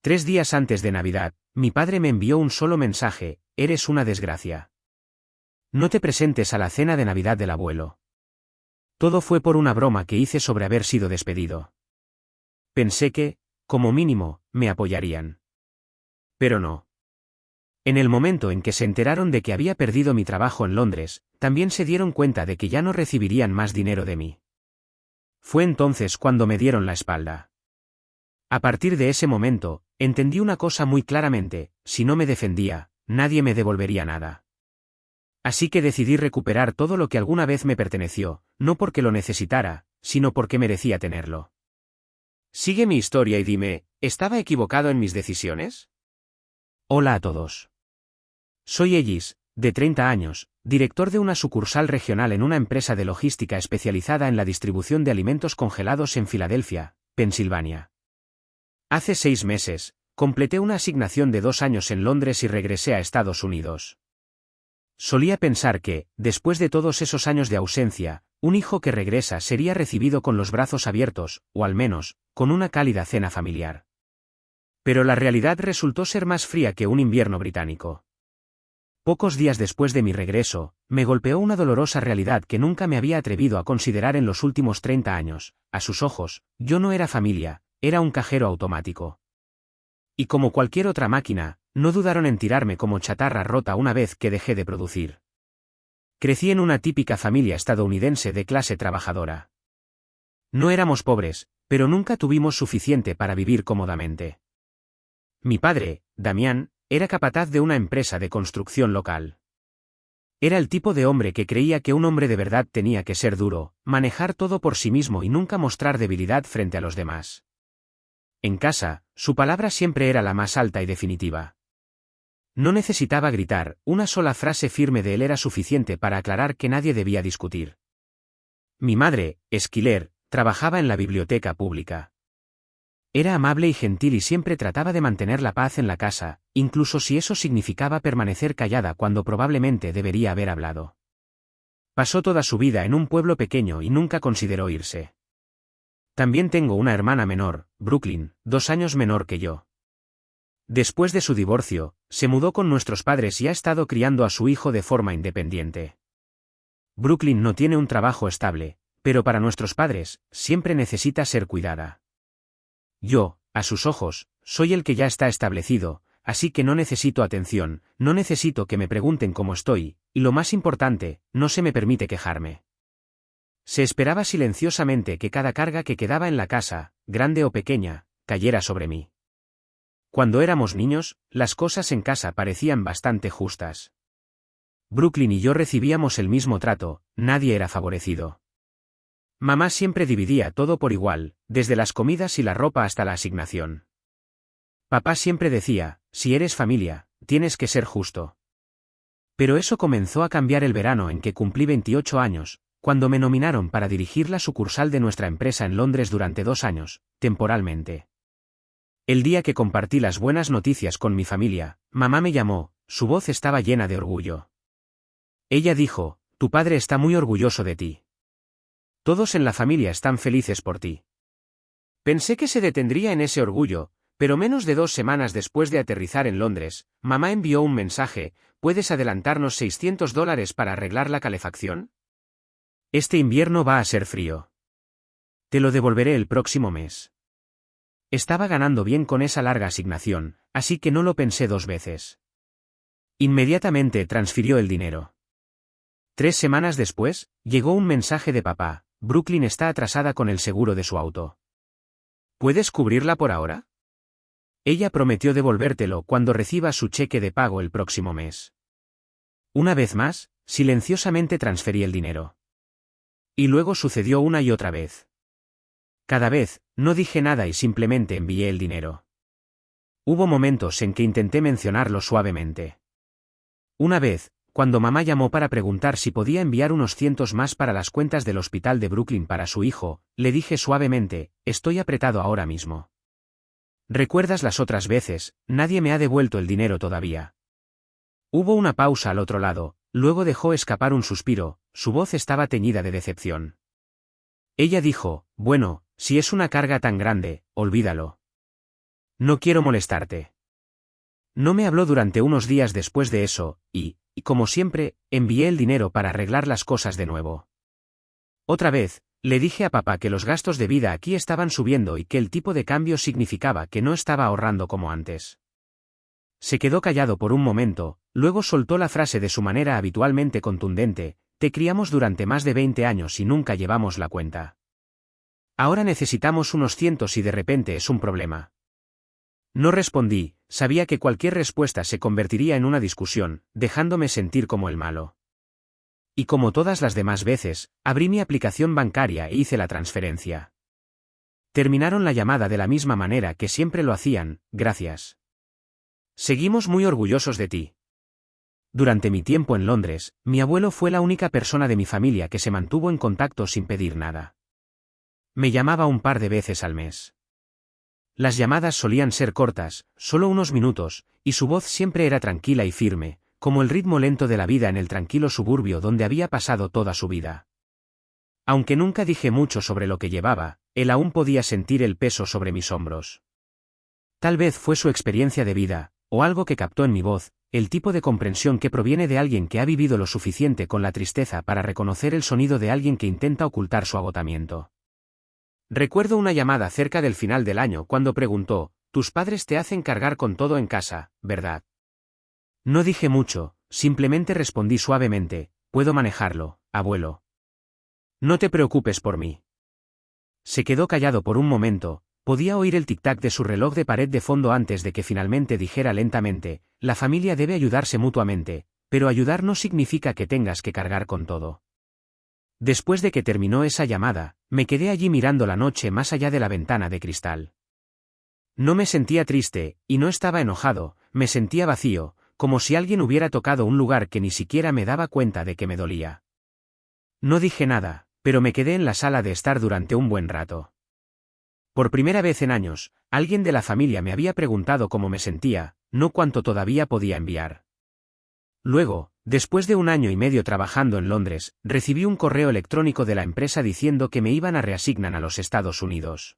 3 días antes de Navidad, mi padre me envió un solo mensaje: eres una desgracia. No te presentes a la cena de Navidad del abuelo. Todo fue por una broma que hice sobre haber sido despedido. Pensé que, como mínimo, me apoyarían. Pero no. En el momento en que se enteraron de que había perdido mi trabajo en Londres, también se dieron cuenta de que ya no recibirían más dinero de mí. Fue entonces cuando me dieron la espalda. A partir de ese momento, entendí una cosa muy claramente: si no me defendía, nadie me devolvería nada. Así que decidí recuperar todo lo que alguna vez me perteneció, no porque lo necesitara, sino porque merecía tenerlo. Sigue mi historia y dime, ¿estaba equivocado en mis decisiones? Hola a todos. Soy Ellis, de 30 años, director de una sucursal regional en una empresa de logística especializada en la distribución de alimentos congelados en Filadelfia, Pensilvania. Hace 6 meses, completé una asignación de 2 años en Londres y regresé a Estados Unidos. Solía pensar que, después de todos esos años de ausencia, un hijo que regresa sería recibido con los brazos abiertos, o al menos, con una cálida cena familiar. Pero la realidad resultó ser más fría que un invierno británico. Pocos días después de mi regreso, me golpeó una dolorosa realidad que nunca me había atrevido a considerar en los últimos 30 años. A sus ojos, yo no era familia, era un cajero automático. Y como cualquier otra máquina, no dudaron en tirarme como chatarra rota una vez que dejé de producir. Crecí en una típica familia estadounidense de clase trabajadora. No éramos pobres, pero nunca tuvimos suficiente para vivir cómodamente. Mi padre, Damián, era capataz de una empresa de construcción local. Era el tipo de hombre que creía que un hombre de verdad tenía que ser duro, manejar todo por sí mismo y nunca mostrar debilidad frente a los demás. En casa, su palabra siempre era la más alta y definitiva. No necesitaba gritar, una sola frase firme de él era suficiente para aclarar que nadie debía discutir. Mi madre, Esquiler, trabajaba en la biblioteca pública. Era amable y gentil y siempre trataba de mantener la paz en la casa, incluso si eso significaba permanecer callada cuando probablemente debería haber hablado. Pasó toda su vida en un pueblo pequeño y nunca consideró irse. También tengo una hermana menor, Brooklyn, 2 años menor que yo. Después de su divorcio, se mudó con nuestros padres y ha estado criando a su hijo de forma independiente. Brooklyn no tiene un trabajo estable, pero para nuestros padres, siempre necesita ser cuidada. Yo, a sus ojos, soy el que ya está establecido, así que no necesito atención, no necesito que me pregunten cómo estoy, y lo más importante, no se me permite quejarme. Se esperaba silenciosamente que cada carga que quedaba en la casa, grande o pequeña, cayera sobre mí. Cuando éramos niños, las cosas en casa parecían bastante justas. Brooklyn y yo recibíamos el mismo trato, nadie era favorecido. Mamá siempre dividía todo por igual, desde las comidas y la ropa hasta la asignación. Papá siempre decía, si eres familia, tienes que ser justo. Pero eso comenzó a cambiar el verano en que cumplí 28 años, cuando me nominaron para dirigir la sucursal de nuestra empresa en Londres durante 2 años, temporalmente. El día que compartí las buenas noticias con mi familia, mamá me llamó, su voz estaba llena de orgullo. Ella dijo, tu padre está muy orgulloso de ti. Todos en la familia están felices por ti. Pensé que se detendría en ese orgullo, pero menos de 2 semanas después de aterrizar en Londres, mamá envió un mensaje: ¿puedes adelantarnos $600 para arreglar la calefacción? Este invierno va a ser frío. Te lo devolveré el próximo mes. Estaba ganando bien con esa larga asignación, así que no lo pensé 2 veces. Inmediatamente transfirió el dinero. 3 semanas después, llegó un mensaje de papá: Brooklyn está atrasada con el seguro de su auto. ¿Puedes cubrirla por ahora? Ella prometió devolvértelo cuando reciba su cheque de pago el próximo mes. Una vez más, silenciosamente transferí el dinero. Y luego sucedió una y otra vez. Cada vez, no dije nada y simplemente envié el dinero. Hubo momentos en que intenté mencionarlo suavemente. Una vez, cuando mamá llamó para preguntar si podía enviar unos cientos más para las cuentas del hospital de Brooklyn para su hijo, le dije suavemente: estoy apretado ahora mismo. ¿Recuerdas las otras veces? Nadie me ha devuelto el dinero todavía. Hubo una pausa al otro lado, luego dejó escapar un suspiro, su voz estaba teñida de decepción. Ella dijo: bueno, si es una carga tan grande, olvídalo. No quiero molestarte. No me habló durante unos días después de eso, y como siempre, envié el dinero para arreglar las cosas de nuevo. Otra vez, le dije a papá que los gastos de vida aquí estaban subiendo y que el tipo de cambio significaba que no estaba ahorrando como antes. Se quedó callado por un momento, luego soltó la frase de su manera habitualmente contundente: te criamos durante más de 20 años y nunca llevamos la cuenta. Ahora necesitamos unos cientos y de repente es un problema. No respondí, sabía que cualquier respuesta se convertiría en una discusión, dejándome sentir como el malo. Y como todas las demás veces, abrí mi aplicación bancaria e hice la transferencia. Terminaron la llamada de la misma manera que siempre lo hacían: gracias. Seguimos muy orgullosos de ti. Durante mi tiempo en Londres, mi abuelo fue la única persona de mi familia que se mantuvo en contacto sin pedir nada. Me llamaba un par de veces al mes. Las llamadas solían ser cortas, solo unos minutos, y su voz siempre era tranquila y firme, como el ritmo lento de la vida en el tranquilo suburbio donde había pasado toda su vida. Aunque nunca dije mucho sobre lo que llevaba, él aún podía sentir el peso sobre mis hombros. Tal vez fue su experiencia de vida, o algo que captó en mi voz, el tipo de comprensión que proviene de alguien que ha vivido lo suficiente con la tristeza para reconocer el sonido de alguien que intenta ocultar su agotamiento. Recuerdo una llamada cerca del final del año cuando preguntó: tus padres te hacen cargar con todo en casa, ¿verdad? No dije mucho, simplemente respondí suavemente: puedo manejarlo, abuelo. No te preocupes por mí. Se quedó callado por un momento, podía oír el tic-tac de su reloj de pared de fondo antes de que finalmente dijera lentamente: la familia debe ayudarse mutuamente, pero ayudar no significa que tengas que cargar con todo. Después de que terminó esa llamada, me quedé allí mirando la noche más allá de la ventana de cristal. No me sentía triste, y no estaba enojado, me sentía vacío, como si alguien hubiera tocado un lugar que ni siquiera me daba cuenta de que me dolía. No dije nada, pero me quedé en la sala de estar durante un buen rato. Por primera vez en años, alguien de la familia me había preguntado cómo me sentía, no cuánto todavía podía enviar. Luego, después de 1 año y medio trabajando en Londres, recibí un correo electrónico de la empresa diciendo que me iban a reasignar a los Estados Unidos.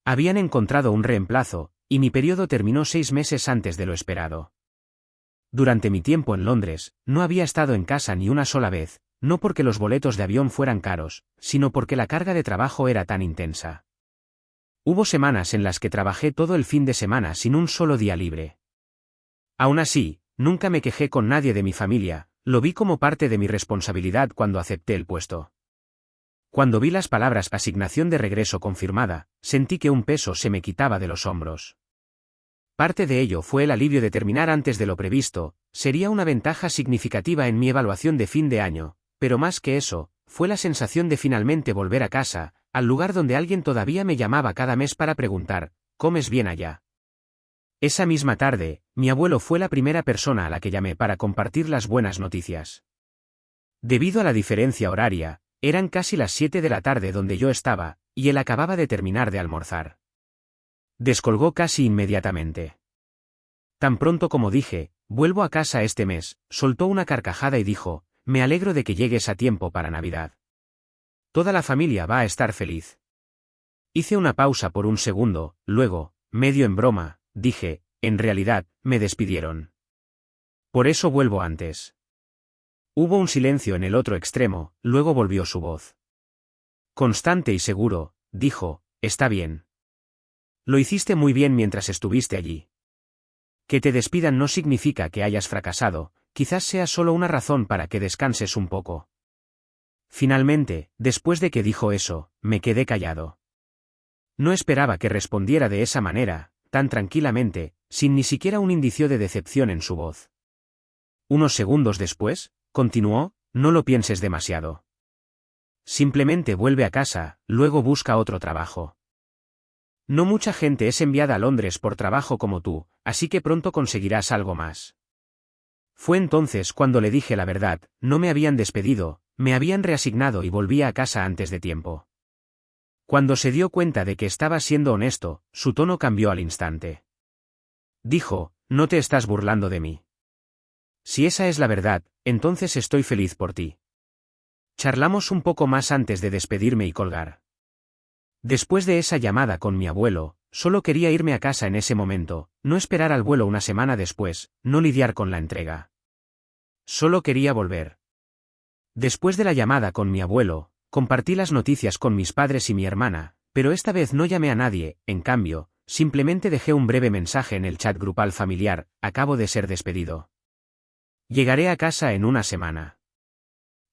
Habían encontrado un reemplazo, y mi periodo terminó 6 meses antes de lo esperado. Durante mi tiempo en Londres, no había estado en casa ni una sola vez, no porque los boletos de avión fueran caros, sino porque la carga de trabajo era tan intensa. Hubo semanas en las que trabajé todo el fin de semana sin un solo día libre. Aún así, nunca me quejé con nadie de mi familia, lo vi como parte de mi responsabilidad cuando acepté el puesto. Cuando vi las palabras asignación de regreso confirmada, sentí que un peso se me quitaba de los hombros. Parte de ello fue el alivio de terminar antes de lo previsto, sería una ventaja significativa en mi evaluación de fin de año, pero más que eso, fue la sensación de finalmente volver a casa, al lugar donde alguien todavía me llamaba cada mes para preguntar: ¿comes bien allá? Esa misma tarde, mi abuelo fue la primera persona a la que llamé para compartir las buenas noticias. Debido a la diferencia horaria, eran casi las 7 de la tarde donde yo estaba, y él acababa de terminar de almorzar. Descolgó casi inmediatamente. Tan pronto como dije: vuelvo a casa este mes, soltó una carcajada y dijo: me alegro de que llegues a tiempo para Navidad. Toda la familia va a estar feliz. Hice una pausa por un segundo, luego, medio en broma, dije: en realidad, me despidieron. Por eso vuelvo antes. Hubo un silencio en el otro extremo, luego volvió su voz. Constante y seguro, dijo: está bien. Lo hiciste muy bien mientras estuviste allí. Que te despidan no significa que hayas fracasado, quizás sea solo una razón para que descanses un poco. Finalmente, después de que dijo eso, me quedé callado. No esperaba que respondiera de esa manera, tan tranquilamente, sin ni siquiera un indicio de decepción en su voz. Unos segundos después, continuó: no lo pienses demasiado. Simplemente vuelve a casa, luego busca otro trabajo. No mucha gente es enviada a Londres por trabajo como tú, así que pronto conseguirás algo más. Fue entonces cuando le dije la verdad: no me habían despedido, me habían reasignado y volvía a casa antes de tiempo. Cuando se dio cuenta de que estaba siendo honesto, su tono cambió al instante. Dijo: no te estás burlando de mí. Si esa es la verdad, entonces estoy feliz por ti. Charlamos un poco más antes de despedirme y colgar. Después de esa llamada con mi abuelo, solo quería irme a casa en ese momento, no esperar al vuelo una semana después, no lidiar con la entrega. Solo quería volver. Después de la llamada con mi abuelo, compartí las noticias con mis padres y mi hermana, pero esta vez no llamé a nadie, en cambio, simplemente dejé un breve mensaje en el chat grupal familiar: acabo de ser despedido. Llegaré a casa en una semana.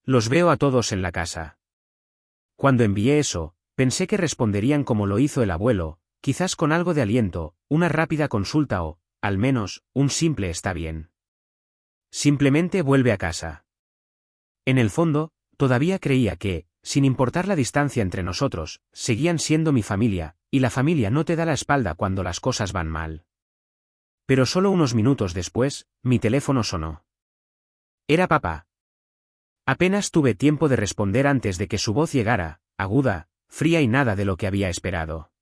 Los veo a todos en la casa. Cuando envié eso, pensé que responderían como lo hizo el abuelo, quizás con algo de aliento, una rápida consulta o, al menos, un simple está bien. Simplemente vuelve a casa. En el fondo, todavía creía que, sin importar la distancia entre nosotros, seguían siendo mi familia, y la familia no te da la espalda cuando las cosas van mal. Pero solo unos minutos después, mi teléfono sonó. Era papá. Apenas tuve tiempo de responder antes de que su voz llegara, aguda, fría y nada de lo que había esperado.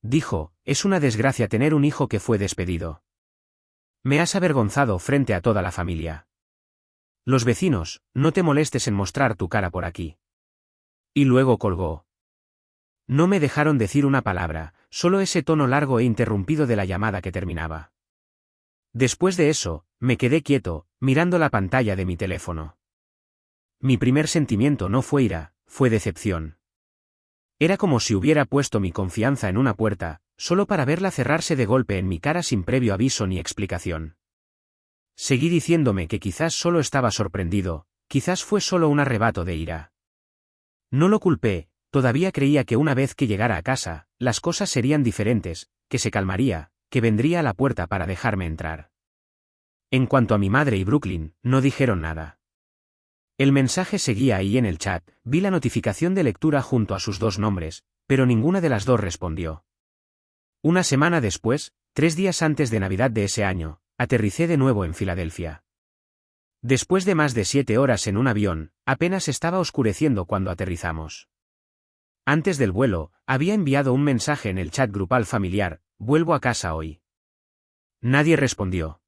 Dijo: es una desgracia tener un hijo que fue despedido. Me has avergonzado frente a toda la familia. Los vecinos, no te molestes en mostrar tu cara por aquí. Y luego colgó. No me dejaron decir una palabra, solo ese tono largo e interrumpido de la llamada que terminaba. Después de eso, me quedé quieto, mirando la pantalla de mi teléfono. Mi primer sentimiento no fue ira, fue decepción. Era como si hubiera puesto mi confianza en una puerta, solo para verla cerrarse de golpe en mi cara sin previo aviso ni explicación. Seguí diciéndome que quizás solo estaba sorprendido, quizás fue solo un arrebato de ira. No lo culpé, todavía creía que una vez que llegara a casa, las cosas serían diferentes, que se calmaría, que vendría a la puerta para dejarme entrar. En cuanto a mi madre y Brooklyn, no dijeron nada. El mensaje seguía ahí en el chat, vi la notificación de lectura junto a sus dos nombres, pero ninguna de las dos respondió. Una semana después, 3 días antes de Navidad de ese año, aterricé de nuevo en Filadelfia. Después de más de 7 horas en un avión, apenas estaba oscureciendo cuando aterrizamos. Antes del vuelo, había enviado un mensaje en el chat grupal familiar: vuelvo a casa hoy. Nadie respondió.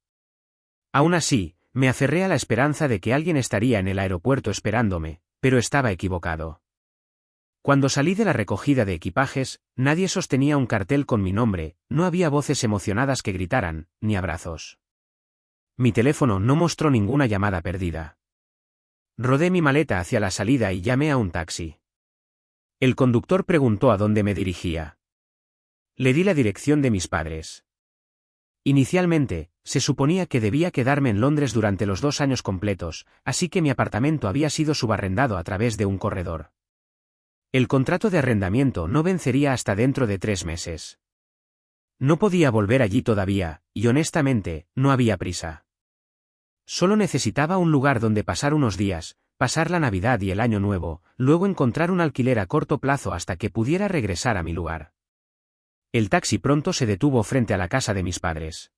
Aún así, me aferré a la esperanza de que alguien estaría en el aeropuerto esperándome, pero estaba equivocado. Cuando salí de la recogida de equipajes, nadie sostenía un cartel con mi nombre, no había voces emocionadas que gritaran, ni abrazos. Mi teléfono no mostró ninguna llamada perdida. Rodé mi maleta hacia la salida y llamé a un taxi. El conductor preguntó a dónde me dirigía. Le di la dirección de mis padres. Inicialmente, se suponía que debía quedarme en Londres durante los 2 años completos, así que mi apartamento había sido subarrendado a través de un corredor. El contrato de arrendamiento no vencería hasta dentro de 3 meses. No podía volver allí todavía, y honestamente, no había prisa. Solo necesitaba un lugar donde pasar unos días, pasar la Navidad y el Año Nuevo, luego encontrar un alquiler a corto plazo hasta que pudiera regresar a mi lugar. El taxi pronto se detuvo frente a la casa de mis padres.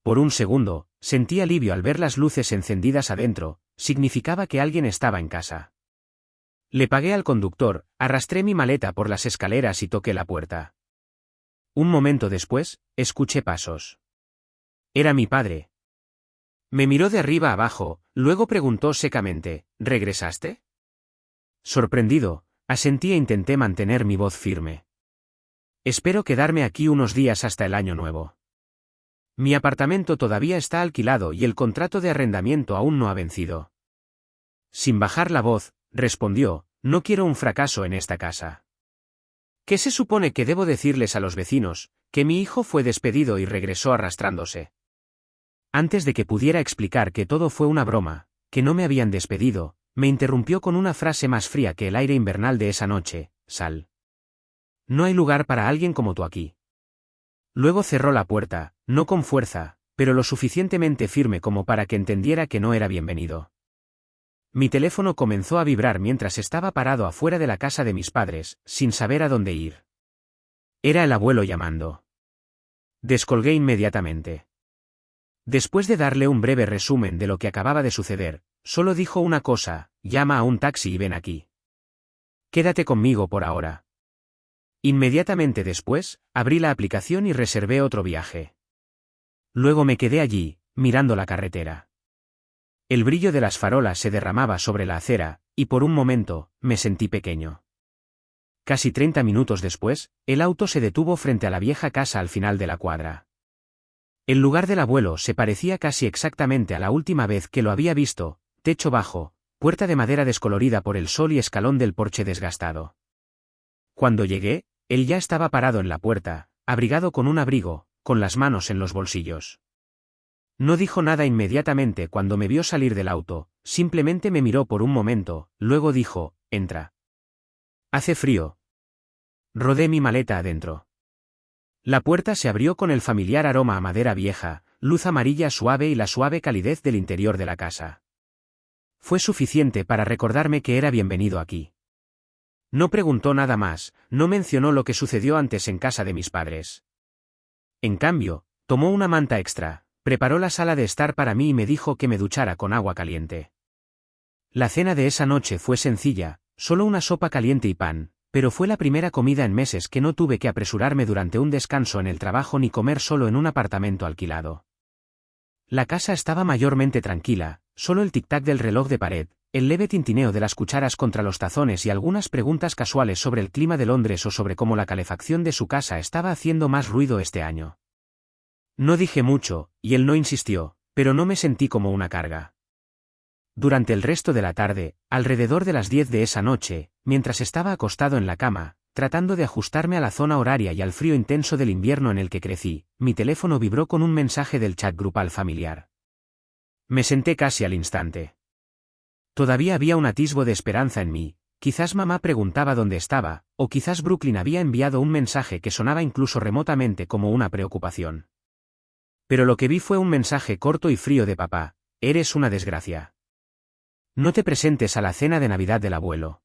Por un segundo, sentí alivio al ver las luces encendidas adentro, significaba que alguien estaba en casa. Le pagué al conductor, arrastré mi maleta por las escaleras y toqué la puerta. Un momento después, escuché pasos. Era mi padre. Me miró de arriba a abajo, luego preguntó secamente: ¿regresaste? Sorprendido, asentí e intenté mantener mi voz firme. Espero quedarme aquí unos días hasta el Año Nuevo. Mi apartamento todavía está alquilado y el contrato de arrendamiento aún no ha vencido. Sin bajar la voz, respondió: no quiero un fracaso en esta casa. ¿Qué se supone que debo decirles a los vecinos? Que mi hijo fue despedido y regresó arrastrándose. Antes de que pudiera explicar que todo fue una broma, que no me habían despedido, me interrumpió con una frase más fría que el aire invernal de esa noche: sal. No hay lugar para alguien como tú aquí. Luego cerró la puerta, no con fuerza, pero lo suficientemente firme como para que entendiera que no era bienvenido. Mi teléfono comenzó a vibrar mientras estaba parado afuera de la casa de mis padres, sin saber a dónde ir. Era el abuelo llamando. Descolgué inmediatamente. Después de darle un breve resumen de lo que acababa de suceder, solo dijo una cosa: llama a un taxi y ven aquí. Quédate conmigo por ahora. Inmediatamente después, abrí la aplicación y reservé otro viaje. Luego me quedé allí, mirando la carretera. El brillo de las farolas se derramaba sobre la acera, y por un momento, me sentí pequeño. casi 30 minutos después, el auto se detuvo frente a la vieja casa al final de la cuadra. El lugar del abuelo se parecía casi exactamente a la última vez que lo había visto: techo bajo, puerta de madera descolorida por el sol y escalón del porche desgastado. Cuando llegué, él ya estaba parado en la puerta, abrigado con un abrigo, con las manos en los bolsillos. No dijo nada inmediatamente cuando me vio salir del auto, simplemente me miró por un momento, luego dijo: entra. Hace frío. Rodé mi maleta adentro. La puerta se abrió con el familiar aroma a madera vieja, luz amarilla suave y la suave calidez del interior de la casa. Fue suficiente para recordarme que era bienvenido aquí. No preguntó nada más, no mencionó lo que sucedió antes en casa de mis padres. En cambio, tomó una manta extra, preparó la sala de estar para mí y me dijo que me duchara con agua caliente. La cena de esa noche fue sencilla, solo una sopa caliente y pan, pero fue la primera comida en meses que no tuve que apresurarme durante un descanso en el trabajo ni comer solo en un apartamento alquilado. La casa estaba mayormente tranquila, solo el tic-tac del reloj de pared, el leve tintineo de las cucharas contra los tazones y algunas preguntas casuales sobre el clima de Londres o sobre cómo la calefacción de su casa estaba haciendo más ruido este año. No dije mucho, y él no insistió, pero no me sentí como una carga. Durante el resto de la tarde, alrededor de las 10 de esa noche, mientras estaba acostado en la cama, tratando de ajustarme a la zona horaria y al frío intenso del invierno en el que crecí, mi teléfono vibró con un mensaje del chat grupal familiar. Me senté casi al instante. Todavía había un atisbo de esperanza en mí, quizás mamá preguntaba dónde estaba, o quizás Brooklyn había enviado un mensaje que sonaba incluso remotamente como una preocupación. Pero lo que vi fue un mensaje corto y frío de papá: eres una desgracia. No te presentes a la cena de Navidad del abuelo.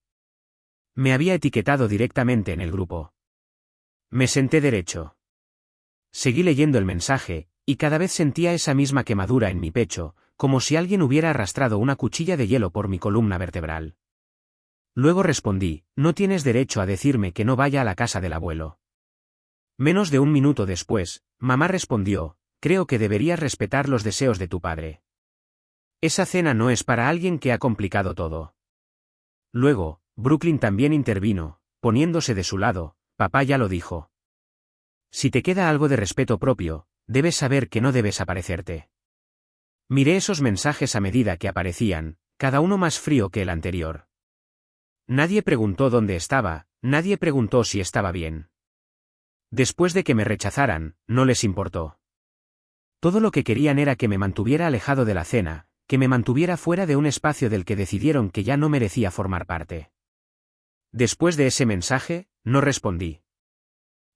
Me había etiquetado directamente en el grupo. Me senté derecho. Seguí leyendo el mensaje, y cada vez sentía esa misma quemadura en mi pecho, como si alguien hubiera arrastrado una cuchilla de hielo por mi columna vertebral. Luego respondí: no tienes derecho a decirme que no vaya a la casa del abuelo. Menos de un minuto después, mamá respondió: creo que deberías respetar los deseos de tu padre. Esa cena no es para alguien que ha complicado todo. Luego, Brooklyn también intervino, poniéndose de su lado: papá ya lo dijo. Si te queda algo de respeto propio, debes saber que no debes aparecerte. Miré esos mensajes a medida que aparecían, cada uno más frío que el anterior. Nadie preguntó dónde estaba, nadie preguntó si estaba bien. Después de que me rechazaran, no les importó. Todo lo que querían era que me mantuviera alejado de la cena, que me mantuviera fuera de un espacio del que decidieron que ya no merecía formar parte. Después de ese mensaje, no respondí.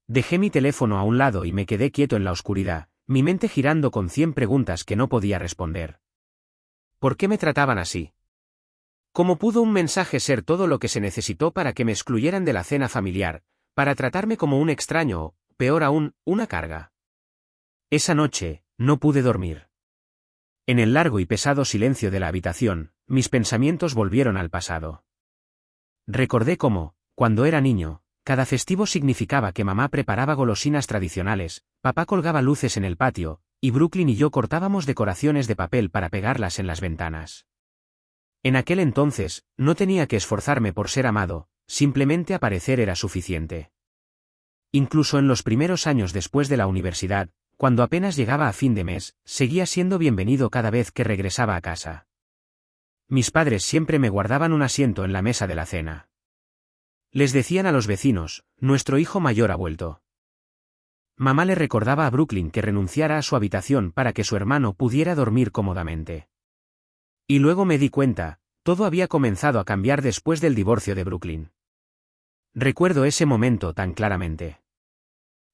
Dejé mi teléfono a un lado y me quedé quieto en la oscuridad, mi mente girando con 100 preguntas que no podía responder. ¿Por qué me trataban así? ¿Cómo pudo un mensaje ser todo lo que se necesitó para que me excluyeran de la cena familiar, para tratarme como un extraño o, peor aún, una carga? Esa noche, no pude dormir. En el largo y pesado silencio de la habitación, mis pensamientos volvieron al pasado. Recordé cómo, cuando era niño, cada festivo significaba que mamá preparaba golosinas tradicionales, papá colgaba luces en el patio, y Brooklyn y yo cortábamos decoraciones de papel para pegarlas en las ventanas. En aquel entonces, no tenía que esforzarme por ser amado, simplemente aparecer era suficiente. Incluso en los primeros años después de la universidad, cuando apenas llegaba a fin de mes, seguía siendo bienvenido cada vez que regresaba a casa. Mis padres siempre me guardaban un asiento en la mesa de la cena. Les decían a los vecinos: nuestro hijo mayor ha vuelto. Mamá le recordaba a Brooklyn que renunciara a su habitación para que su hermano pudiera dormir cómodamente. Y luego me di cuenta, todo había comenzado a cambiar después del divorcio de Brooklyn. Recuerdo ese momento tan claramente.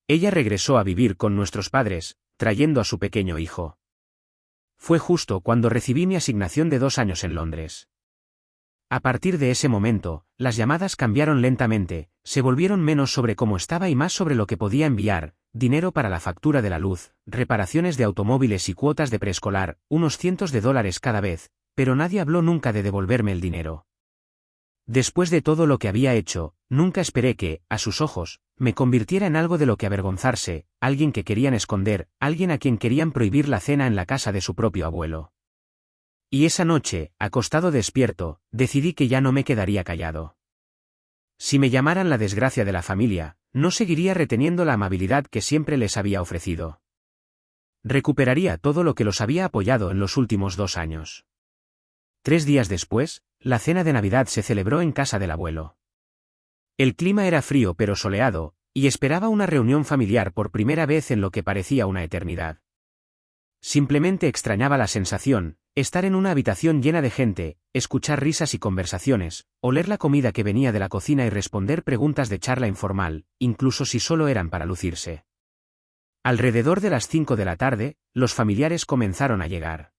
Ella regresó a vivir con nuestros padres, trayendo a su pequeño hijo. Fue justo cuando recibí mi asignación de 2 años en Londres. A partir de ese momento, las llamadas cambiaron lentamente, se volvieron menos sobre cómo estaba y más sobre lo que podía enviar: dinero para la factura de la luz, reparaciones de automóviles y cuotas de preescolar, unos cientos de dólares cada vez, pero nadie habló nunca de devolverme el dinero. Después de todo lo que había hecho, nunca esperé que, a sus ojos, me convirtiera en algo de lo que avergonzarse, alguien que querían esconder, alguien a quien querían prohibir la cena en la casa de su propio abuelo. Y esa noche, acostado despierto, decidí que ya no me quedaría callado. Si me llamaran la desgracia de la familia, no seguiría reteniendo la amabilidad que siempre les había ofrecido. Recuperaría todo lo que los había apoyado en los últimos 2 años. 3 días después, la cena de Navidad se celebró en casa del abuelo. El clima era frío pero soleado, y esperaba una reunión familiar por primera vez en lo que parecía una eternidad. Simplemente extrañaba la sensación, estar en una habitación llena de gente, escuchar risas y conversaciones, oler la comida que venía de la cocina y responder preguntas de charla informal, incluso si solo eran para lucirse. Alrededor de las 5 de la tarde, los familiares comenzaron a llegar.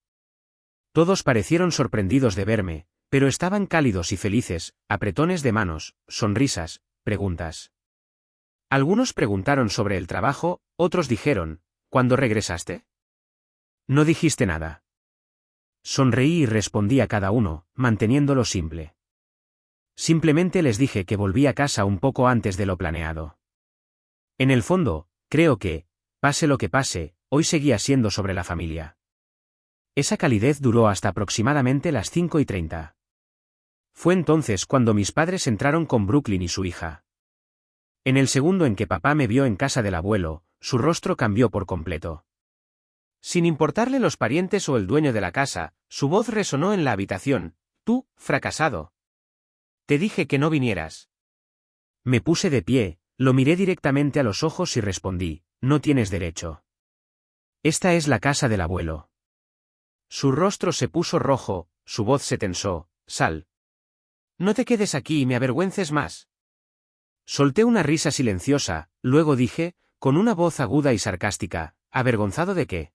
Todos parecieron sorprendidos de verme, pero estaban cálidos y felices, apretones de manos, sonrisas, preguntas. Algunos preguntaron sobre el trabajo, otros dijeron, ¿cuándo regresaste? No dijiste nada. Sonreí y respondí a cada uno, manteniéndolo simple. Simplemente les dije que volví a casa un poco antes de lo planeado. En el fondo, creo que, pase lo que pase, hoy seguía siendo sobre la familia. Esa calidez duró hasta aproximadamente las 5:30. Fue entonces cuando mis padres entraron con Brooklyn y su hija. En el segundo en que papá me vio en casa del abuelo, su rostro cambió por completo. Sin importarle los parientes o el dueño de la casa, su voz resonó en la habitación. «Tú, fracasado. Te dije que no vinieras». Me puse de pie, lo miré directamente a los ojos y respondí, «No tienes derecho. Esta es la casa del abuelo». Su rostro se puso rojo, su voz se tensó. «Sal. No te quedes aquí y me avergüences más». Solté una risa silenciosa, luego dije, con una voz aguda y sarcástica, «¿Avergonzado de qué?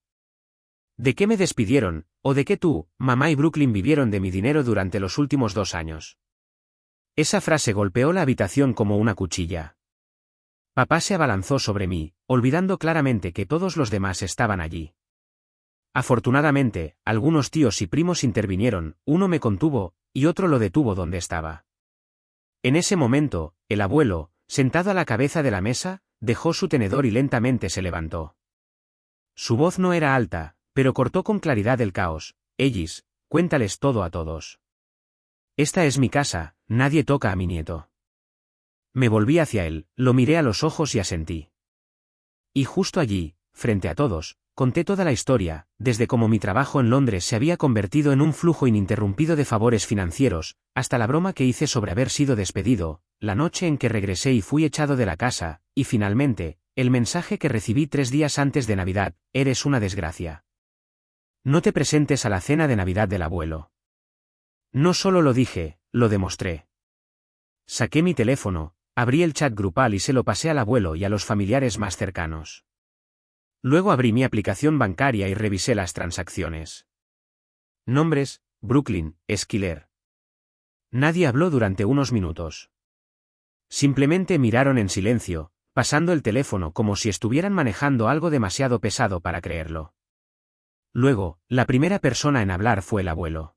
¿De qué me despidieron, o de qué tú, mamá y Brooklyn vivieron de mi dinero durante los últimos 2 años?» Esa frase golpeó la habitación como una cuchilla. Papá se abalanzó sobre mí, olvidando claramente que todos los demás estaban allí. Afortunadamente, algunos tíos y primos intervinieron, uno me contuvo, y otro lo detuvo donde estaba. En ese momento, el abuelo, sentado a la cabeza de la mesa, dejó su tenedor y lentamente se levantó. Su voz no era alta, pero cortó con claridad el caos. «Ellis, cuéntales todo a todos. Esta es mi casa, nadie toca a mi nieto». Me volví hacia él, lo miré a los ojos y asentí. Y justo allí, frente a todos, conté toda la historia, desde cómo mi trabajo en Londres se había convertido en un flujo ininterrumpido de favores financieros, hasta la broma que hice sobre haber sido despedido, la noche en que regresé y fui echado de la casa, y finalmente, el mensaje que recibí 3 días antes de Navidad: «Eres una desgracia. No te presentes a la cena de Navidad del abuelo». No solo lo dije, lo demostré. Saqué mi teléfono, abrí el chat grupal y se lo pasé al abuelo y a los familiares más cercanos. Luego abrí mi aplicación bancaria y revisé las transacciones. Nombres: Brooklyn, Schiller. Nadie habló durante unos minutos. Simplemente miraron en silencio, pasando el teléfono como si estuvieran manejando algo demasiado pesado para creerlo. Luego, la primera persona en hablar fue el abuelo.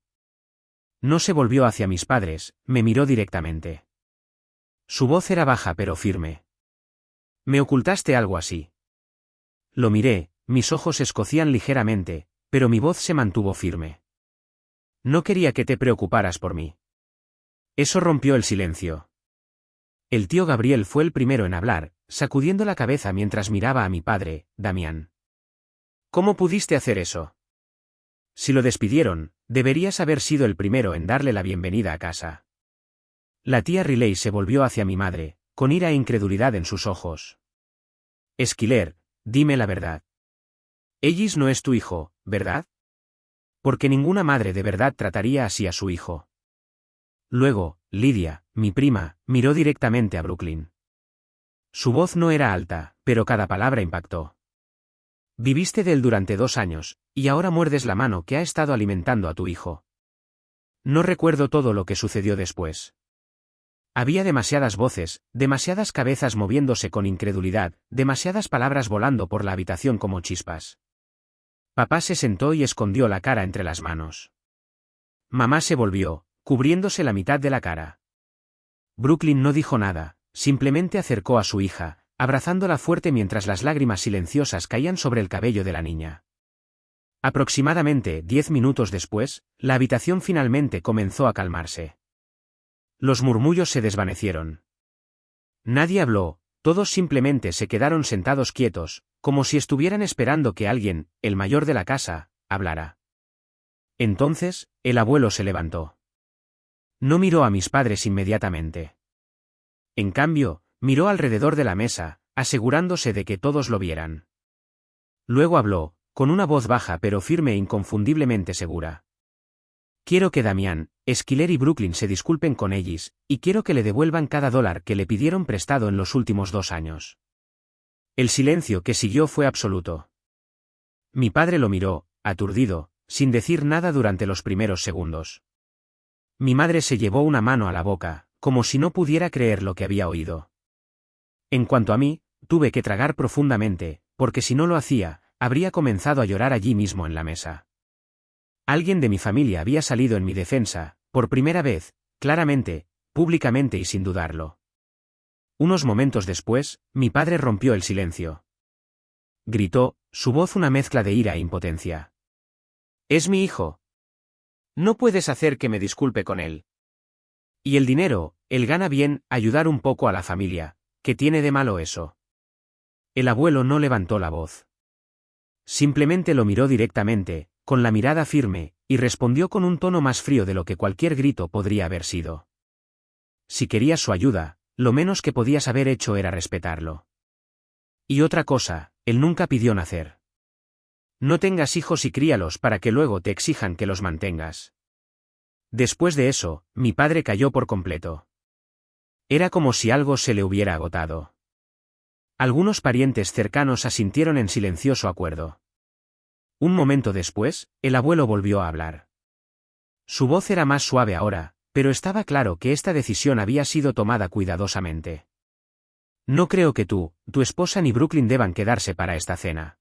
No se volvió hacia mis padres, me miró directamente. Su voz era baja pero firme. «¿Me ocultaste algo así?» Lo miré, mis ojos escocían ligeramente, pero mi voz se mantuvo firme. «No quería que te preocuparas por mí». Eso rompió el silencio. El tío Gabriel fue el primero en hablar, sacudiendo la cabeza mientras miraba a mi padre, Damián. «¿Cómo pudiste hacer eso? Si lo despidieron, deberías haber sido el primero en darle la bienvenida a casa». La tía Riley se volvió hacia mi madre, con ira e incredulidad en sus ojos. «Schiller, dime la verdad. Ellis no es tu hijo, ¿verdad? Porque ninguna madre de verdad trataría así a su hijo». Luego, Lidia, mi prima, miró directamente a Brooklyn. Su voz no era alta, pero cada palabra impactó. «Viviste de él durante 2 años, y ahora muerdes la mano que ha estado alimentando a tu hijo». No recuerdo todo lo que sucedió después. Había demasiadas voces, demasiadas cabezas moviéndose con incredulidad, demasiadas palabras volando por la habitación como chispas. Papá se sentó y escondió la cara entre las manos. Mamá se volvió, cubriéndose la mitad de la cara. Brooklyn no dijo nada, simplemente acercó a su hija, abrazándola fuerte mientras las lágrimas silenciosas caían sobre el cabello de la niña. Aproximadamente 10 minutos después, la habitación finalmente comenzó a calmarse. Los murmullos se desvanecieron. Nadie habló, todos simplemente se quedaron sentados quietos, como si estuvieran esperando que alguien, el mayor de la casa, hablara. Entonces, el abuelo se levantó. No miró a mis padres inmediatamente. En cambio, miró alrededor de la mesa, asegurándose de que todos lo vieran. Luego habló, con una voz baja pero firme e inconfundiblemente segura. Quiero que Damián, Schuyler y Brooklyn se disculpen con ellos, y quiero que le devuelvan cada dólar que le pidieron prestado en los últimos 2 años. El silencio que siguió fue absoluto. Mi padre lo miró, aturdido, sin decir nada durante los primeros segundos. Mi madre se llevó una mano a la boca, como si no pudiera creer lo que había oído. En cuanto a mí, tuve que tragar profundamente, porque si no lo hacía, habría comenzado a llorar allí mismo en la mesa. Alguien de mi familia había salido en mi defensa, por primera vez, claramente, públicamente y sin dudarlo. Unos momentos después, mi padre rompió el silencio. Gritó, su voz una mezcla de ira e impotencia. «Es mi hijo. No puedes hacer que me disculpe con él. Y el dinero, él gana bien, ayudar un poco a la familia. ¿Qué tiene de malo eso?» El abuelo no levantó la voz. Simplemente lo miró directamente, con la mirada firme, y respondió con un tono más frío de lo que cualquier grito podría haber sido. Si querías su ayuda, lo menos que podías haber hecho era respetarlo. Y otra cosa, él nunca pidió nacer. No tengas hijos y críalos para que luego te exijan que los mantengas. Después de eso, mi padre cayó por completo. Era como si algo se le hubiera agotado. Algunos parientes cercanos asintieron en silencioso acuerdo. Un momento después, el abuelo volvió a hablar. Su voz era más suave ahora, pero estaba claro que esta decisión había sido tomada cuidadosamente. No creo que tu esposa ni Brooklyn deban quedarse para esta cena.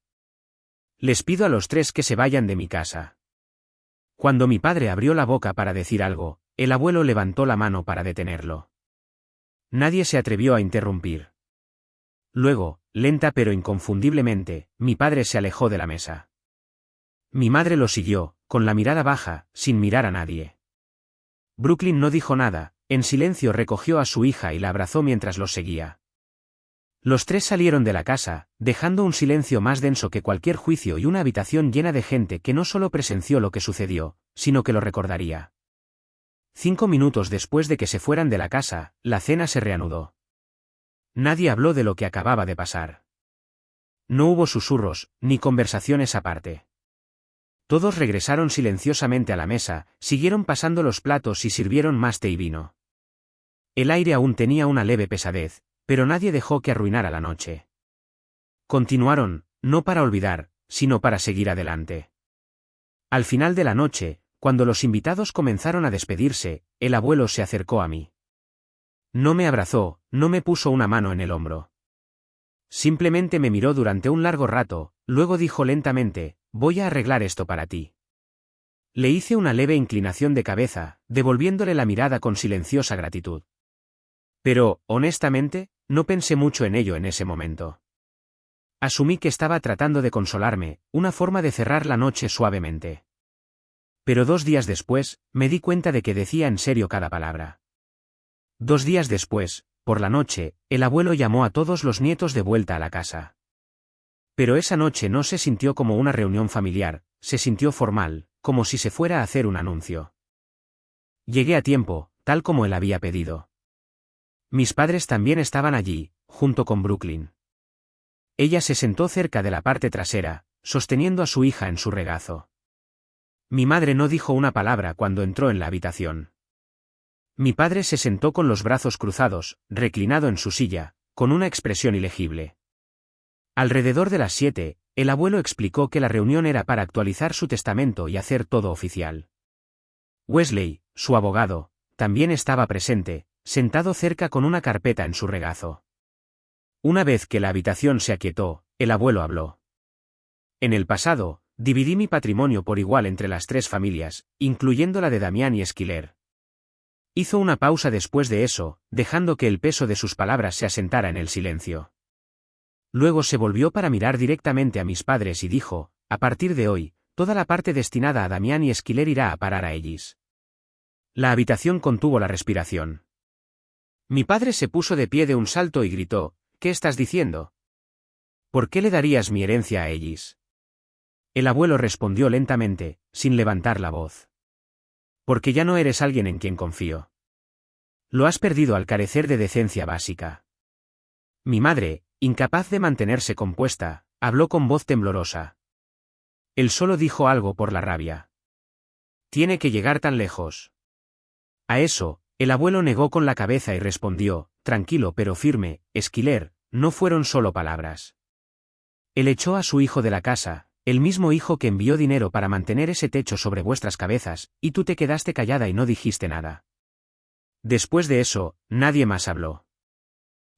Les pido a los 3 que se vayan de mi casa. Cuando mi padre abrió la boca para decir algo, el abuelo levantó la mano para detenerlo. Nadie se atrevió a interrumpir. Luego, lenta pero inconfundiblemente, mi padre se alejó de la mesa. Mi madre lo siguió, con la mirada baja, sin mirar a nadie. Brooklyn no dijo nada, en silencio recogió a su hija y la abrazó mientras los seguía. Los 3 salieron de la casa, dejando un silencio más denso que cualquier juicio y una habitación llena de gente que no solo presenció lo que sucedió, sino que lo recordaría. 5 minutos después de que se fueran de la casa, la cena se reanudó. Nadie habló de lo que acababa de pasar. No hubo susurros, ni conversaciones aparte. Todos regresaron silenciosamente a la mesa, siguieron pasando los platos y sirvieron más té y vino. El aire aún tenía una leve pesadez, pero nadie dejó que arruinara la noche. Continuaron, no para olvidar, sino para seguir adelante. Al final de la noche, cuando los invitados comenzaron a despedirse, el abuelo se acercó a mí. No me abrazó, no me puso una mano en el hombro. Simplemente me miró durante un largo rato, luego dijo lentamente, «Voy a arreglar esto para ti». Le hice una leve inclinación de cabeza, devolviéndole la mirada con silenciosa gratitud. Pero, honestamente, no pensé mucho en ello en ese momento. Asumí que estaba tratando de consolarme, una forma de cerrar la noche suavemente. Pero 2 días después, me di cuenta de que decía en serio cada palabra. 2 días después, por la noche, el abuelo llamó a todos los nietos de vuelta a la casa. Pero esa noche no se sintió como una reunión familiar, se sintió formal, como si se fuera a hacer un anuncio. Llegué a tiempo, tal como él había pedido. Mis padres también estaban allí, junto con Brooklyn. Ella se sentó cerca de la parte trasera, sosteniendo a su hija en su regazo. Mi madre no dijo una palabra cuando entró en la habitación. Mi padre se sentó con los brazos cruzados, reclinado en su silla, con una expresión ilegible. Alrededor de las 7, el abuelo explicó que la reunión era para actualizar su testamento y hacer todo oficial. Wesley, su abogado, también estaba presente, sentado cerca con una carpeta en su regazo. Una vez que la habitación se aquietó, el abuelo habló. En el pasado, dividí mi patrimonio por igual entre las 3 familias, incluyendo la de Damián y Schuyler. Hizo una pausa después de eso, dejando que el peso de sus palabras se asentara en el silencio. Luego se volvió para mirar directamente a mis padres y dijo, a partir de hoy, toda la parte destinada a Damián y Schuyler irá a parar a ellos. La habitación contuvo la respiración. Mi padre se puso de pie de un salto y gritó, ¿qué estás diciendo? ¿Por qué le darías mi herencia a Ellis? El abuelo respondió lentamente, sin levantar la voz. Porque ya no eres alguien en quien confío. Lo has perdido al carecer de decencia básica. Mi madre, incapaz de mantenerse compuesta, habló con voz temblorosa. Él solo dijo algo por la rabia. Tiene que llegar tan lejos. A eso, el abuelo negó con la cabeza y respondió, tranquilo pero firme, Esquiler, no fueron solo palabras. Él echó a su hijo de la casa, el mismo hijo que envió dinero para mantener ese techo sobre vuestras cabezas, y tú te quedaste callada y no dijiste nada. Después de eso, nadie más habló.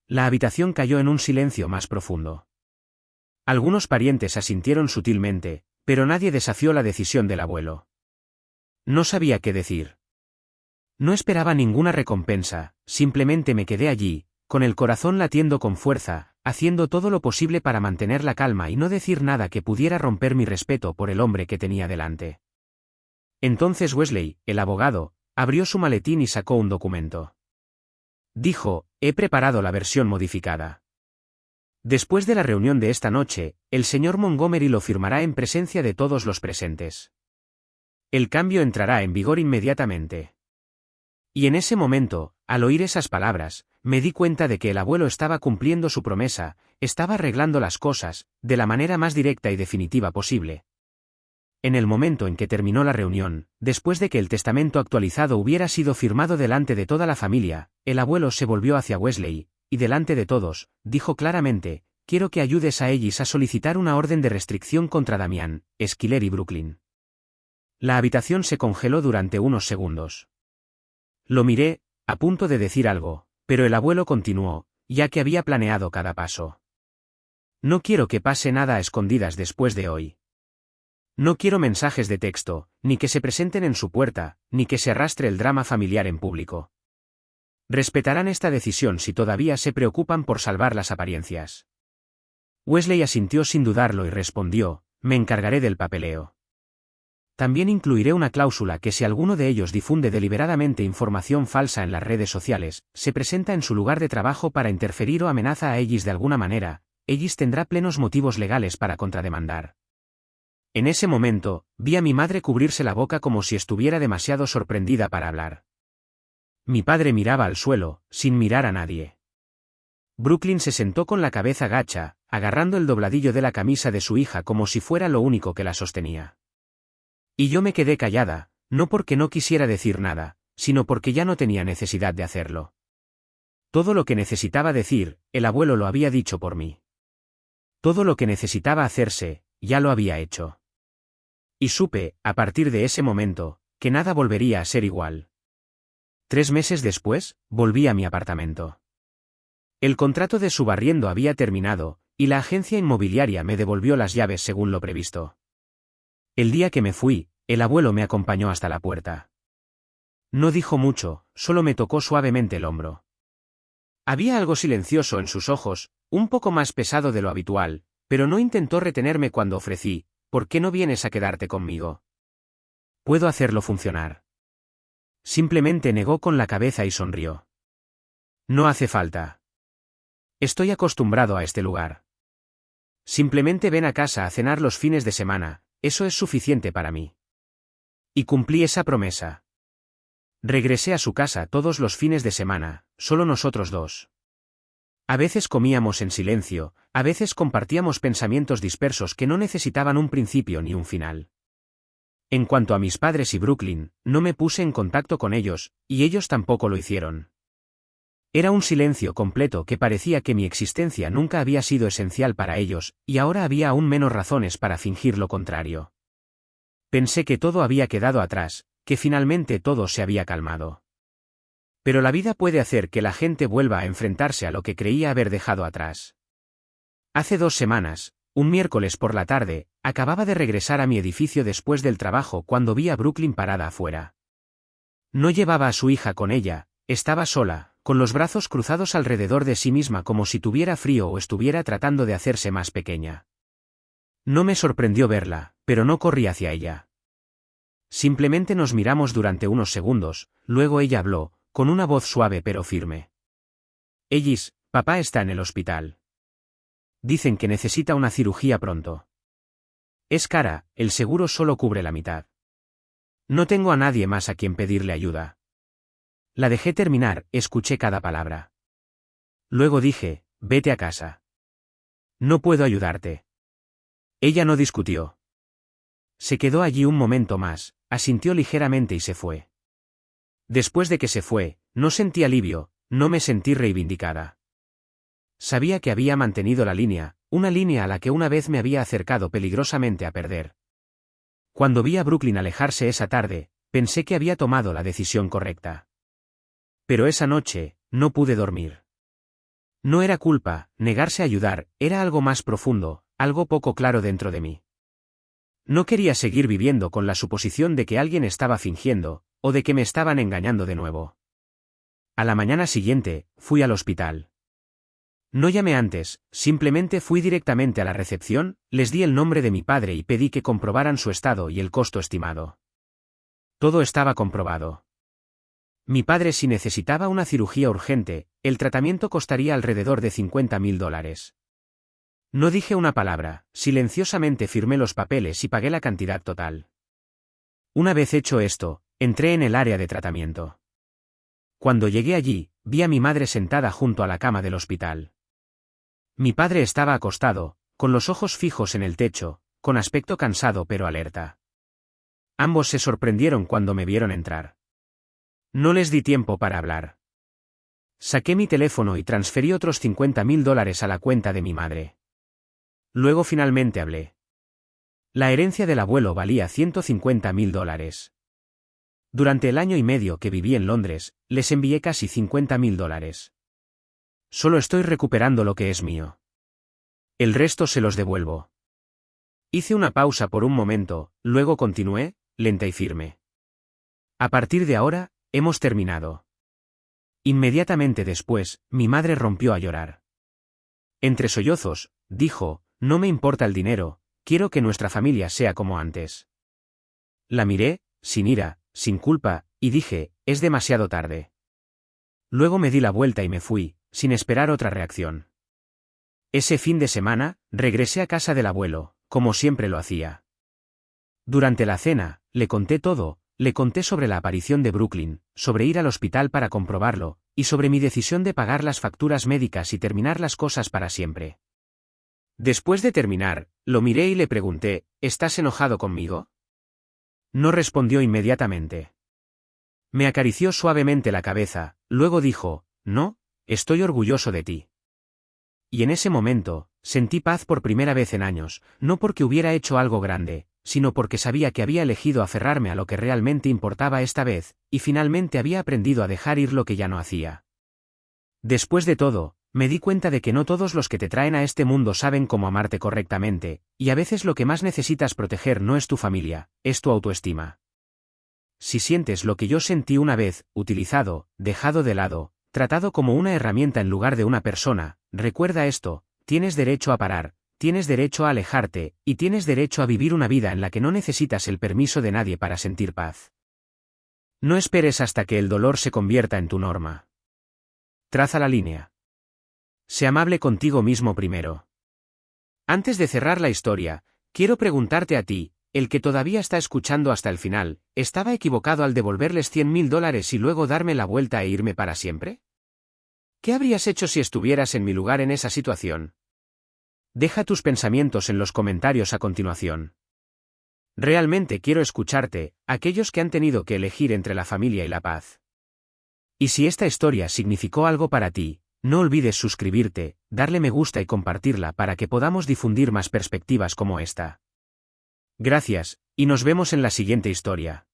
La habitación cayó en un silencio más profundo. Algunos parientes asintieron sutilmente, pero nadie desafió la decisión del abuelo. No sabía qué decir. No esperaba ninguna recompensa, simplemente me quedé allí, con el corazón latiendo con fuerza, haciendo todo lo posible para mantener la calma y no decir nada que pudiera romper mi respeto por el hombre que tenía delante. Entonces Wesley, el abogado, abrió su maletín y sacó un documento. Dijo, he preparado la versión modificada. Después de la reunión de esta noche, el señor Montgomery lo firmará en presencia de todos los presentes. El cambio entrará en vigor inmediatamente. Y en ese momento, al oír esas palabras, me di cuenta de que el abuelo estaba cumpliendo su promesa, estaba arreglando las cosas, de la manera más directa y definitiva posible. En el momento en que terminó la reunión, después de que el testamento actualizado hubiera sido firmado delante de toda la familia, el abuelo se volvió hacia Wesley, y delante de todos, dijo claramente, quiero que ayudes a Ellis a solicitar una orden de restricción contra Damián, Esquiler y Brooklyn. La habitación se congeló durante unos segundos. Lo miré, a punto de decir algo, pero el abuelo continuó, ya que había planeado cada paso. No quiero que pase nada a escondidas después de hoy. No quiero mensajes de texto, ni que se presenten en su puerta, ni que se arrastre el drama familiar en público. Respetarán esta decisión si todavía se preocupan por salvar las apariencias. Wesley asintió sin dudarlo y respondió, me encargaré del papeleo. También incluiré una cláusula que si alguno de ellos difunde deliberadamente información falsa en las redes sociales, se presenta en su lugar de trabajo para interferir o amenaza a Ellis de alguna manera, Ellis tendrá plenos motivos legales para contrademandar. En ese momento, vi a mi madre cubrirse la boca como si estuviera demasiado sorprendida para hablar. Mi padre miraba al suelo, sin mirar a nadie. Brooklyn se sentó con la cabeza gacha, agarrando el dobladillo de la camisa de su hija como si fuera lo único que la sostenía. Y yo me quedé callada, no porque no quisiera decir nada, sino porque ya no tenía necesidad de hacerlo. Todo lo que necesitaba decir, el abuelo lo había dicho por mí. Todo lo que necesitaba hacerse, ya lo había hecho. Y supe, a partir de ese momento, que nada volvería a ser igual. 3 meses después, volví a mi apartamento. El contrato de subarriendo había terminado, y la agencia inmobiliaria me devolvió las llaves según lo previsto. El día que me fui, el abuelo me acompañó hasta la puerta. No dijo mucho, solo me tocó suavemente el hombro. Había algo silencioso en sus ojos, un poco más pesado de lo habitual, pero no intentó retenerme cuando ofrecí, ¿por qué no vienes a quedarte conmigo? Puedo hacerlo funcionar. Simplemente negó con la cabeza y sonrió. No hace falta. Estoy acostumbrado a este lugar. Simplemente ven a casa a cenar los fines de semana, eso es suficiente para mí. Y cumplí esa promesa. Regresé a su casa todos los fines de semana, solo nosotros dos. A veces comíamos en silencio, a veces compartíamos pensamientos dispersos que no necesitaban un principio ni un final. En cuanto a mis padres y Brooklyn, no me puse en contacto con ellos, y ellos tampoco lo hicieron. Era un silencio completo que parecía que mi existencia nunca había sido esencial para ellos, y ahora había aún menos razones para fingir lo contrario. Pensé que todo había quedado atrás, que finalmente todo se había calmado. Pero la vida puede hacer que la gente vuelva a enfrentarse a lo que creía haber dejado atrás. Hace 2 semanas, un miércoles por la tarde, acababa de regresar a mi edificio después del trabajo cuando vi a Brooklyn parada afuera. No llevaba a su hija con ella, estaba sola, con los brazos cruzados alrededor de sí misma como si tuviera frío o estuviera tratando de hacerse más pequeña. No me sorprendió verla, pero no corrí hacia ella. Simplemente nos miramos durante unos segundos, luego ella habló, con una voz suave pero firme. Ellis, papá está en el hospital. Dicen que necesita una cirugía pronto. Es cara, el seguro solo cubre la mitad. No tengo a nadie más a quien pedirle ayuda. La dejé terminar, escuché cada palabra. Luego dije, vete a casa. No puedo ayudarte. Ella no discutió. Se quedó allí un momento más, asintió ligeramente y se fue. Después de que se fue, no sentí alivio, no me sentí reivindicada. Sabía que había mantenido la línea, una línea a la que una vez me había acercado peligrosamente a perder. Cuando vi a Brooklyn alejarse esa tarde, pensé que había tomado la decisión correcta. Pero esa noche, no pude dormir. No era culpa, negarse a ayudar, era algo más profundo, algo poco claro dentro de mí. No quería seguir viviendo con la suposición de que alguien estaba fingiendo, o de que me estaban engañando de nuevo. A la mañana siguiente, fui al hospital. No llamé antes, simplemente fui directamente a la recepción, les di el nombre de mi padre y pedí que comprobaran su estado y el costo estimado. Todo estaba comprobado. Mi padre si necesitaba una cirugía urgente, el tratamiento costaría alrededor de $50.000. No dije una palabra, silenciosamente firmé los papeles y pagué la cantidad total. Una vez hecho esto, entré en el área de tratamiento. Cuando llegué allí, vi a mi madre sentada junto a la cama del hospital. Mi padre estaba acostado, con los ojos fijos en el techo, con aspecto cansado pero alerta. Ambos se sorprendieron cuando me vieron entrar. No les di tiempo para hablar. Saqué mi teléfono y transferí otros $50.000 a la cuenta de mi madre. Luego finalmente hablé. La herencia del abuelo valía $150.000. Durante el año y medio que viví en Londres, les envié casi $50.000. Solo estoy recuperando lo que es mío. El resto se los devuelvo. Hice una pausa por un momento, luego continué, lenta y firme. A partir de ahora, hemos terminado. Inmediatamente después, mi madre rompió a llorar. Entre sollozos, dijo, no me importa el dinero, quiero que nuestra familia sea como antes. La miré, sin ira, sin culpa, y dije, es demasiado tarde. Luego me di la vuelta y me fui, sin esperar otra reacción. Ese fin de semana, regresé a casa del abuelo, como siempre lo hacía. Durante la cena, le conté todo, le conté sobre la aparición de Brooklyn, sobre ir al hospital para comprobarlo, y sobre mi decisión de pagar las facturas médicas y terminar las cosas para siempre. Después de terminar, lo miré y le pregunté, ¿estás enojado conmigo? No respondió inmediatamente. Me acarició suavemente la cabeza, luego dijo, no, estoy orgulloso de ti. Y en ese momento, sentí paz por primera vez en años, no porque hubiera hecho algo grande, sino porque sabía que había elegido aferrarme a lo que realmente importaba esta vez, y finalmente había aprendido a dejar ir lo que ya no hacía. Después de todo, me di cuenta de que no todos los que te traen a este mundo saben cómo amarte correctamente, y a veces lo que más necesitas proteger no es tu familia, es tu autoestima. Si sientes lo que yo sentí una vez, utilizado, dejado de lado, tratado como una herramienta en lugar de una persona, recuerda esto, tienes derecho a parar, tienes derecho a alejarte, y tienes derecho a vivir una vida en la que no necesitas el permiso de nadie para sentir paz. No esperes hasta que el dolor se convierta en tu norma. Traza la línea. Sé amable contigo mismo primero. Antes de cerrar la historia, quiero preguntarte a ti, el que todavía está escuchando hasta el final, ¿estaba equivocado al devolverles $100.000 y luego darme la vuelta e irme para siempre? ¿Qué habrías hecho si estuvieras en mi lugar en esa situación? Deja tus pensamientos en los comentarios a continuación. Realmente quiero escucharte, aquellos que han tenido que elegir entre la familia y la paz. Y si esta historia significó algo para ti, no olvides suscribirte, darle me gusta y compartirla para que podamos difundir más perspectivas como esta. Gracias, y nos vemos en la siguiente historia.